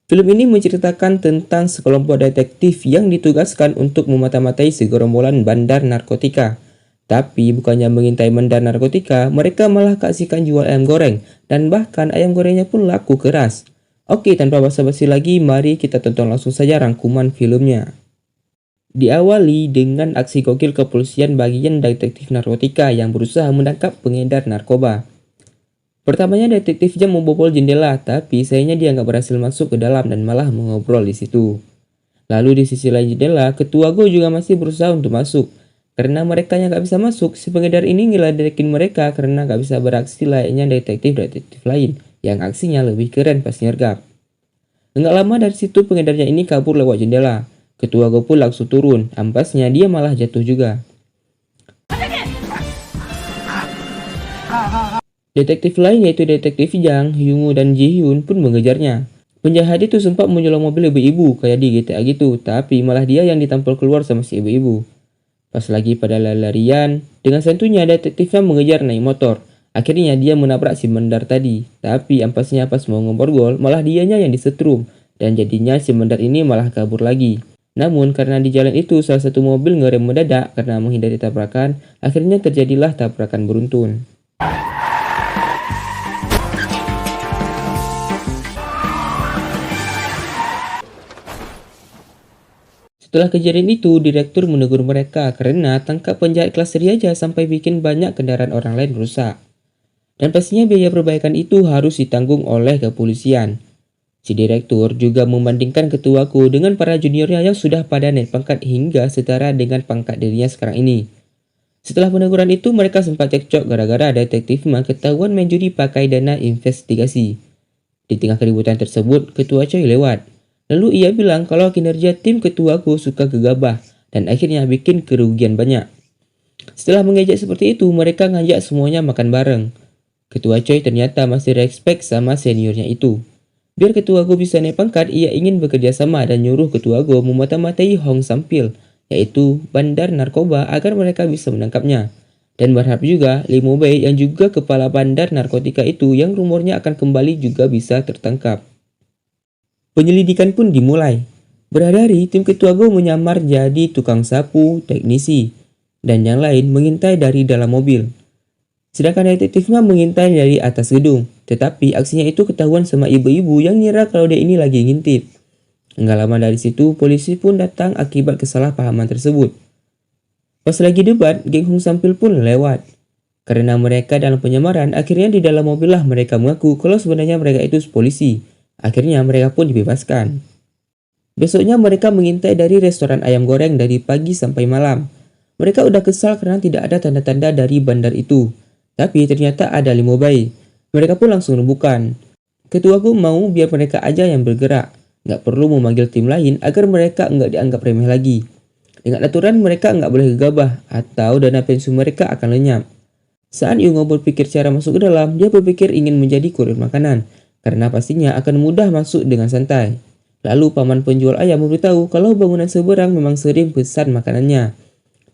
Film ini menceritakan tentang sekelompok detektif yang ditugaskan untuk memata-matai segerombolan bandar narkotika. Tapi bukannya mengintai bandar narkotika, mereka malah keasikan jual ayam goreng, dan bahkan ayam gorengnya pun laku keras. Oke, tanpa basa-basi lagi, mari kita tonton langsung saja rangkuman filmnya. Diawali dengan aksi gokil kepolisian bagian detektif narkotika yang berusaha menangkap pengedar narkoba. Pertamanya detektif Jam membobol jendela, tapi sayangnya dia nggak berhasil masuk ke dalam dan malah mengobrol di situ. Lalu di sisi lain jendela, ketua Go juga masih berusaha untuk masuk. Karena mereka yang nggak bisa masuk, si pengedar ini ngeledekin mereka karena nggak bisa beraksi layaknya detektif-detektif lain yang aksinya lebih keren pas nyergap. Nggak lama dari situ pengedarnya ini kabur lewat jendela. Ketua Go pun langsung turun, ampasnya dia malah jatuh juga. Detektif lain yaitu detektif Jang, Hyungu, dan Ji-hyun pun mengejarnya. Penjahat itu sempat menyolong mobil ibu-ibu kayak di GTA gitu, tapi malah dia yang ditampol keluar sama si ibu-ibu. Pas lagi pada larian, dengan santunya detektifnya mengejar naik motor. Akhirnya dia menabrak si Mendar tadi, tapi ampasnya pas mau ngobrol malah dianya yang disetrum, dan jadinya si Mendar ini malah kabur lagi. Namun karena di jalan itu salah satu mobil ngerem mendadak karena menghindari tabrakan, akhirnya terjadilah tabrakan beruntun. Setelah kejadian itu, direktur menegur mereka karena tangkap penjahat kelas seri aja sampai bikin banyak kendaraan orang lain rusak. Dan pastinya biaya perbaikan itu harus ditanggung oleh kepolisian. Si direktur juga membandingkan ketuaku dengan para juniornya yang sudah pada naik pangkat hingga setara dengan pangkat dirinya sekarang ini. Setelah peneguran itu, mereka sempat cekcok gara-gara detektif ketahuan main judi pakai dana investigasi. Di tengah keributan tersebut, ketua Choi lewat. Lalu ia bilang kalau kinerja tim ketuaku suka gegabah dan akhirnya bikin kerugian banyak. Setelah mengejek seperti itu, mereka ngajak semuanya makan bareng. Ketua Choi ternyata masih respect sama seniornya itu. Biar ketua Go bisa naik pangkat, ia ingin bekerja sama dan nyuruh ketua Go memata-matai Hong Sampil, yaitu bandar narkoba agar mereka bisa menangkapnya. Dan berharap juga Lee Mo Bei yang juga kepala bandar narkotika itu yang rumornya akan kembali juga bisa tertangkap. Penyelidikan pun dimulai. Berhari-hari tim ketua Go menyamar jadi tukang sapu, teknisi, dan yang lain mengintai dari dalam mobil. Sedangkan detektifnya mengintai dari atas gedung, tetapi aksinya itu ketahuan sama ibu-ibu yang ngira kalau dia ini lagi ngintip. Enggak lama dari situ, polisi pun datang akibat kesalahpahaman tersebut. Pas lagi debat, geng Hong Sampil pun lewat. Karena mereka dalam penyamaran, akhirnya di dalam mobil lah mereka mengaku kalau sebenarnya mereka itu polisi. Akhirnya mereka pun dibebaskan. Besoknya mereka mengintai dari restoran ayam goreng dari pagi sampai malam. Mereka udah kesal karena tidak ada tanda-tanda dari bandar itu. Tapi ternyata ada Lee Mo Bei. Mereka pun langsung rembukan. Ketuaku mau biar mereka aja yang bergerak. Nggak perlu memanggil tim lain agar mereka nggak dianggap remeh lagi. Dengan aturan mereka nggak boleh gegabah atau dana pensiun mereka akan lenyap. Saat Yungo berpikir cara masuk ke dalam, dia berpikir ingin menjadi kurir makanan. Karena pastinya akan mudah masuk dengan santai. Lalu paman penjual ayam memberitahu kalau bangunan seberang memang sering pesan makanannya.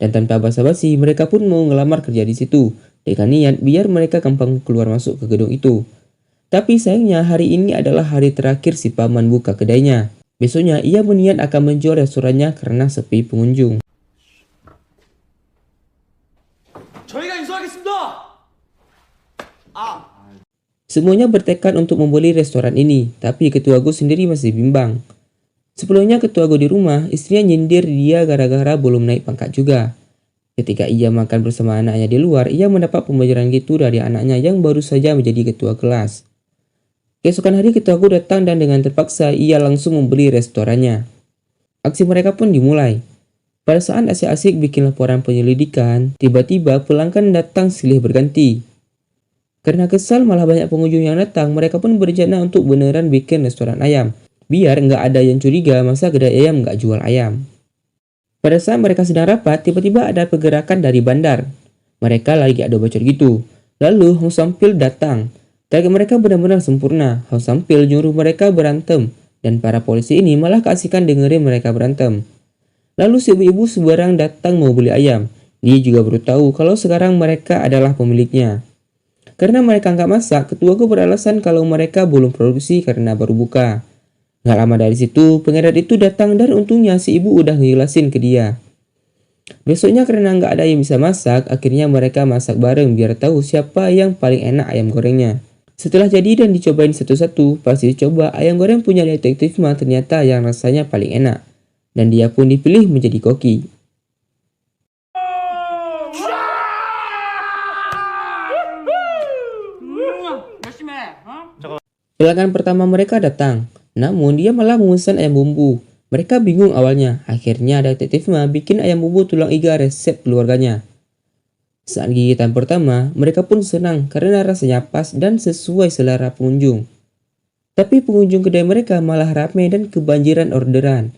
Dan tanpa basa-basi mereka pun mau ngelamar kerja di situ dengan niat biar mereka gampang keluar masuk ke gedung itu. Tapi sayangnya hari ini adalah hari terakhir si paman buka kedainya. Besoknya ia berniat akan menjual restorannya karena sepi pengunjung. Semuanya bertekad untuk membeli restoran ini, tapi ketua Go sendiri masih bimbang. Sebelumnya ketua Go di rumah, istrinya nyindir dia gara-gara belum naik pangkat juga. Ketika ia makan bersama anaknya di luar, ia mendapat pembelajaran gitu dari anaknya yang baru saja menjadi ketua kelas. Keesokan hari ketua Go datang dan dengan terpaksa ia langsung membeli restorannya. Aksi mereka pun dimulai. Pada saat asik-asik bikin laporan penyelidikan, tiba-tiba pelanggan datang silih berganti. Karena kesal malah banyak pengunjung yang datang, mereka pun berencana untuk beneran bikin restoran ayam. Biar nggak ada yang curiga masa kedai ayam nggak jual ayam. Pada saat mereka sedang rapat, tiba-tiba ada pergerakan dari bandar. Mereka lagi adu bacot gitu. Lalu Hong Sampil datang. Target mereka benar-benar sempurna. Hong Sampil nyuruh mereka berantem. Dan para polisi ini malah keasikan dengerin mereka berantem. Lalu si ibu-ibu seberang datang mau beli ayam. Dia juga baru tahu kalau sekarang mereka adalah pemiliknya. Karena mereka nggak masak, ketua Go beralasan kalau mereka belum produksi karena baru buka. Nggak lama dari situ, pengedar itu datang dan untungnya si ibu udah ngejelasin ke dia. Besoknya karena nggak ada yang bisa masak, akhirnya mereka masak bareng biar tahu siapa yang paling enak ayam gorengnya. Setelah jadi dan dicobain satu-satu, pas dicoba ayam goreng punya detektif Ma ternyata yang rasanya paling enak. Dan dia pun dipilih menjadi koki. Pelanggan pertama mereka datang, namun dia malah memesan ayam bumbu. Mereka bingung awalnya, akhirnya detektif Ma bikin ayam bumbu tulang iga resep keluarganya. Saat gigitan pertama, mereka pun senang karena rasanya pas dan sesuai selera pengunjung. Tapi pengunjung kedai mereka malah ramai dan kebanjiran orderan.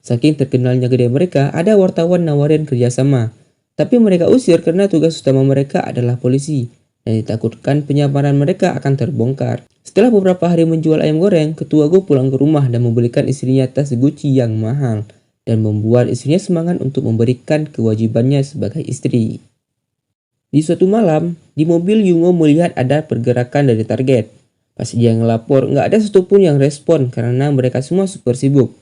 Saking terkenalnya kedai mereka, ada wartawan nawarin kerjasama. Tapi mereka usir karena tugas utama mereka adalah polisi, dan ditakutkan penyamaran mereka akan terbongkar. Setelah beberapa hari menjual ayam goreng, ketua Go pulang ke rumah dan membelikan istrinya tas Gucci yang mahal, dan membuat istrinya semangat untuk memberikan kewajibannya sebagai istri. Di suatu malam, di mobil Yungo melihat ada pergerakan dari target. Pas dia ngelapor, nggak ada satupun yang respon karena mereka semua super sibuk.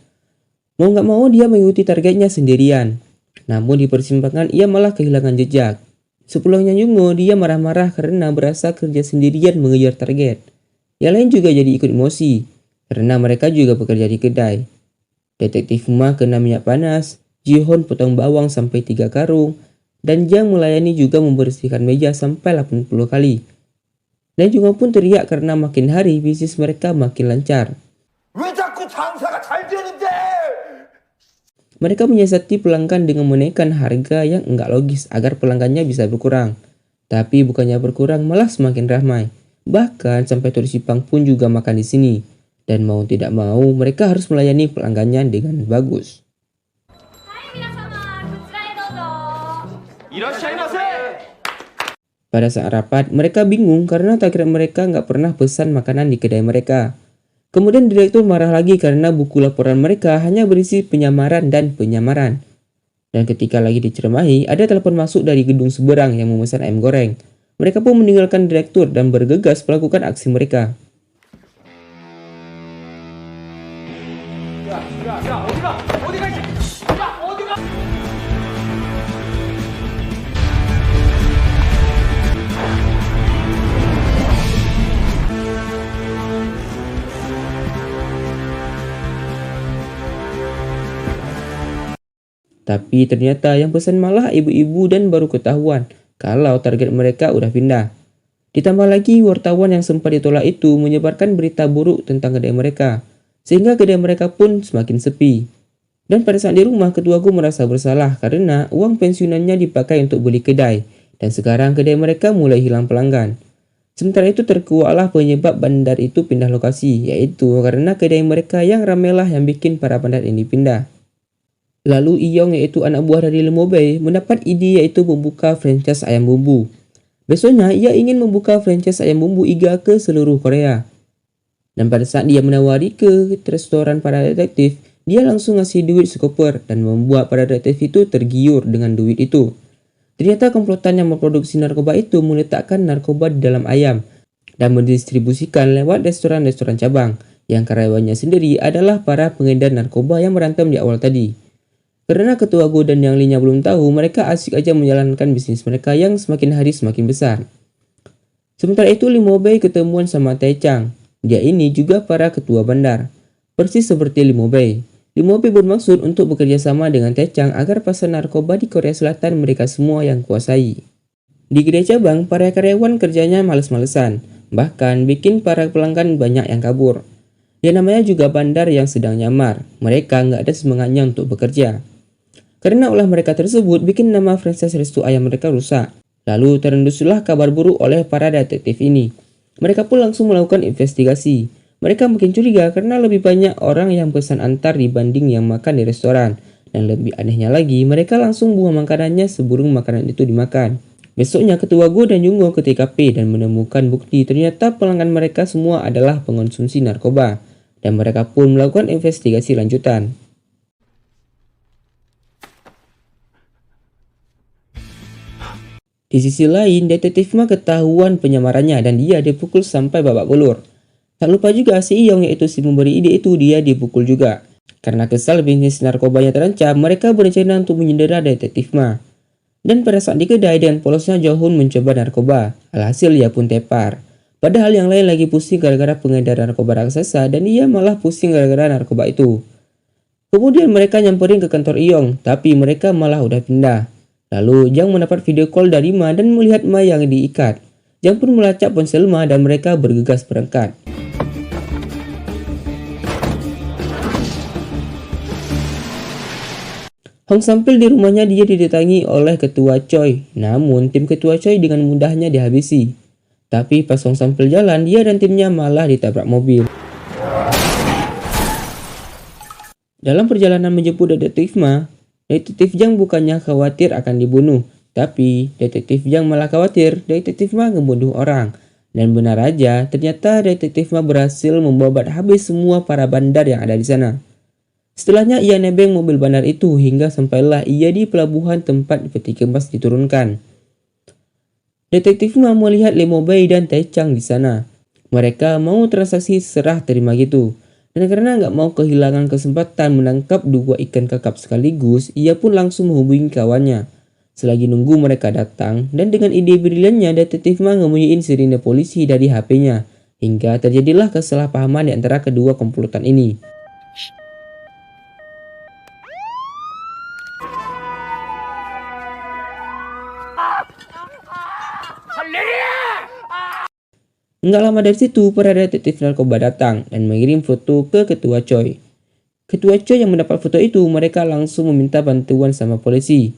Mau nggak mau dia mengikuti targetnya sendirian. Namun di persimpangan ia malah kehilangan jejak. Sepulangnya Yungo, dia marah-marah karena berasa kerja sendirian mengejar target. Yang lain juga jadi ikut emosi, karena mereka juga bekerja di kedai. Detektif Ma kena minyak panas, Jihon potong bawang sampai 3 karung, dan Jang melayani juga membersihkan meja sampai 80 kali. Dan Jungo pun teriak karena makin hari bisnis mereka makin lancar. 왜 자꾸 장사가 잘 되는데? Mereka menyiasati pelanggan dengan menaikkan harga yang enggak logis agar pelanggannya bisa berkurang. Tapi bukannya berkurang malah semakin ramai. Bahkan sampai turis Jepang pun juga makan di sini. Dan mau tidak mau mereka harus melayani pelanggannya dengan bagus. Pada saat rapat, mereka bingung karena target mereka nggak pernah pesan makanan di kedai mereka. Kemudian direktur marah lagi karena buku laporan mereka hanya berisi penyamaran dan penyamaran. Dan ketika lagi dicermati, ada telepon masuk dari gedung seberang yang memesan ayam goreng. Mereka pun meninggalkan direktur dan bergegas melakukan aksi mereka. Tapi ternyata yang pesan malah ibu-ibu dan baru ketahuan kalau target mereka udah pindah. Ditambah lagi wartawan yang sempat ditolak itu menyebarkan berita buruk tentang kedai mereka, sehingga kedai mereka pun semakin sepi. Dan pada saat di rumah, ketua Go merasa bersalah karena uang pensiunannya dipakai untuk beli kedai, dan sekarang kedai mereka mulai hilang pelanggan. Sementara itu terkuaklah penyebab bandar itu pindah lokasi, yaitu karena kedai mereka yang ramailah yang bikin para bandar ini pindah. Lalu Iyong yaitu anak buah dari Lemobei mendapat ide yaitu membuka franchise ayam bumbu. Besoknya ia ingin membuka franchise ayam bumbu iga ke seluruh Korea. Dan pada saat dia menawari ke restoran para detektif, dia langsung ngasih duit sekoper dan membuat para detektif itu tergiur dengan duit itu. Ternyata komplotan yang memproduksi narkoba itu meletakkan narkoba di dalam ayam dan mendistribusikan lewat restoran-restoran cabang yang karyawannya sendiri adalah para pengedar narkoba yang berantem di awal tadi. Karena ketua Go dan yang lainnya belum tahu, mereka asik aja menjalankan bisnis mereka yang semakin hari semakin besar. Sementara itu Limobei ketemuan sama Taechang. Dia ini juga para ketua bandar. Persis seperti Limobei. Limobei bermaksud untuk bekerja sama dengan Taechang agar pasar narkoba di Korea Selatan mereka semua yang kuasai. Di kedai cabang, para karyawan kerjanya males-malesan. Bahkan bikin para pelanggan banyak yang kabur. Ya namanya juga bandar yang sedang nyamar. Mereka nggak ada semangatnya untuk bekerja. Karena ulah mereka tersebut bikin nama franchise resto ayam mereka rusak. Lalu terenduslah kabar buruk oleh para detektif ini. Mereka pun langsung melakukan investigasi. Mereka makin curiga karena lebih banyak orang yang pesan antar dibanding yang makan di restoran. Dan lebih anehnya lagi, mereka langsung buang makanannya sebelum makanan itu dimakan. Besoknya ketua Go dan Yungo ke TKP dan menemukan bukti ternyata pelanggan mereka semua adalah pengonsumsi narkoba. Dan mereka pun melakukan investigasi lanjutan. Di sisi lain, detektif Ma ketahuan penyamarannya dan dia dipukul sampai babak belur. Tak lupa juga si Iyong, yaitu si memberi ide itu, dia dipukul juga. Karena kesal bisnis narkobanya terancam, mereka berencana untuk menyandera detektif Ma. Dan pada saat di kedai, dengan polosnya Johun mencoba narkoba. Alhasil ia pun tepar. Padahal yang lain lagi pusing gara-gara pengedar narkoba raksasa, dan ia malah pusing gara-gara narkoba itu. Kemudian mereka nyamperin ke kantor Iyong, tapi mereka malah udah pindah. Lalu Jang mendapat video call dari Ma dan melihat Ma yang diikat. Jang pun melacak ponsel Ma dan mereka bergegas berangkat. Hong Sampil di rumahnya dia didatangi oleh ketua Choi. Namun tim ketua Choi dengan mudahnya dihabisi. Tapi pas Hong Sampil jalan, dia dan timnya malah ditabrak mobil. Dalam perjalanan menjemput detektif Ma, detektif Jang bukannya khawatir akan dibunuh. Tapi detektif Jang malah khawatir detektif Ma ngebunuh orang. Dan benar aja, ternyata detektif Ma berhasil membabat habis semua para bandar yang ada di sana. Setelahnya ia nebeng mobil bandar itu hingga sampailah ia di pelabuhan tempat peti kemas diturunkan. Detektif Ma melihat Lemo Bei dan Tai Chang di sana. Mereka mau transaksi serah terima gitu. Dan karena nggak mau kehilangan kesempatan menangkap dua ikan kakap sekaligus, ia pun langsung menghubungi kawannya. Selagi nunggu mereka datang, dan dengan ide briliannya detektif Ma ngemunyiin sirine polisi dari HP-nya. Hingga terjadilah kesalahpahaman di antara kedua komplotan ini. Nggak lama dari situ, para detektif narkoba datang dan mengirim foto ke ketua Choi. Ketua Choi yang mendapat foto itu, mereka langsung meminta bantuan sama polisi.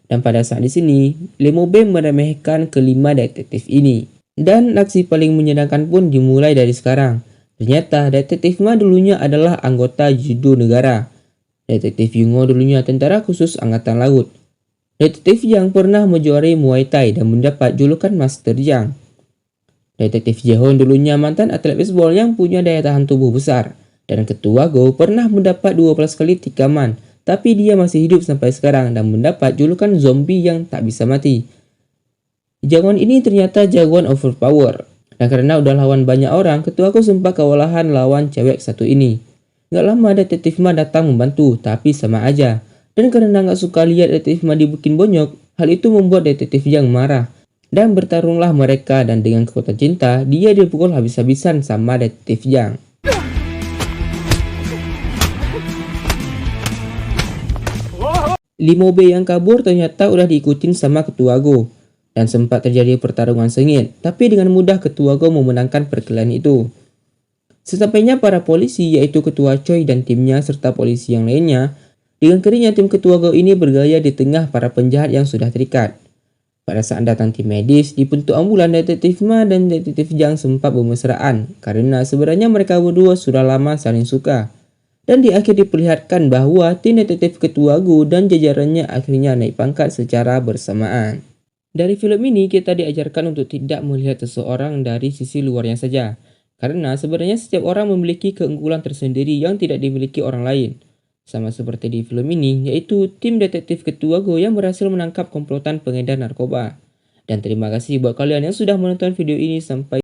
Dan pada saat di sini, Lemo Bei meremehkan kelima detektif ini. Dan aksi paling menyenangkan pun dimulai dari sekarang. Ternyata detektif Ma dulunya adalah anggota judo negara. Detektif Yungo dulunya tentara khusus angkatan laut. Detektif Yang pernah menjuarai Muay Thai dan mendapat julukan Master Yang. Detektif Jehon dulunya mantan atlet baseball yang punya daya tahan tubuh besar. Dan ketua Go pernah mendapat 12 kali tikaman, tapi dia masih hidup sampai sekarang dan mendapat julukan zombie yang tak bisa mati. Jagoan ini ternyata jagoan overpower. Dan karena udah lawan banyak orang, ketua Go sempat kewalahan lawan cewek satu ini. Gak lama detektif Ma datang membantu, tapi sama aja. Dan karena gak suka lihat detektif Ma dibikin bonyok, hal itu membuat detektif Yang marah. Dan bertarunglah mereka, dan dengan kekuatan cinta, dia dipukul habis-habisan sama detektif Yang. Lemo Bei yang kabur ternyata udah diikutin sama ketua Go. Dan sempat terjadi pertarungan sengit, tapi dengan mudah ketua Go memenangkan perkelahian itu. Sesampainya para polisi, yaitu ketua Choi dan timnya serta polisi yang lainnya, dengan keringnya tim ketua Go ini bergaya di tengah para penjahat yang sudah terikat. Pada saat datang tim medis, di pintu ambulan detektif Ma dan detektif Jang sempat bermesraan karena sebenarnya mereka berdua sudah lama saling suka. Dan di akhir diperlihatkan bahwa tim detektif ketua Go dan jajarannya akhirnya naik pangkat secara bersamaan. Dari film ini kita diajarkan untuk tidak melihat seseorang dari sisi luarnya saja. Karena sebenarnya setiap orang memiliki keunggulan tersendiri yang tidak dimiliki orang lain. Sama seperti di film ini, yaitu tim detektif ketua Go yang berhasil menangkap komplotan pengedar narkoba. Dan terima kasih buat kalian yang sudah menonton video ini sampai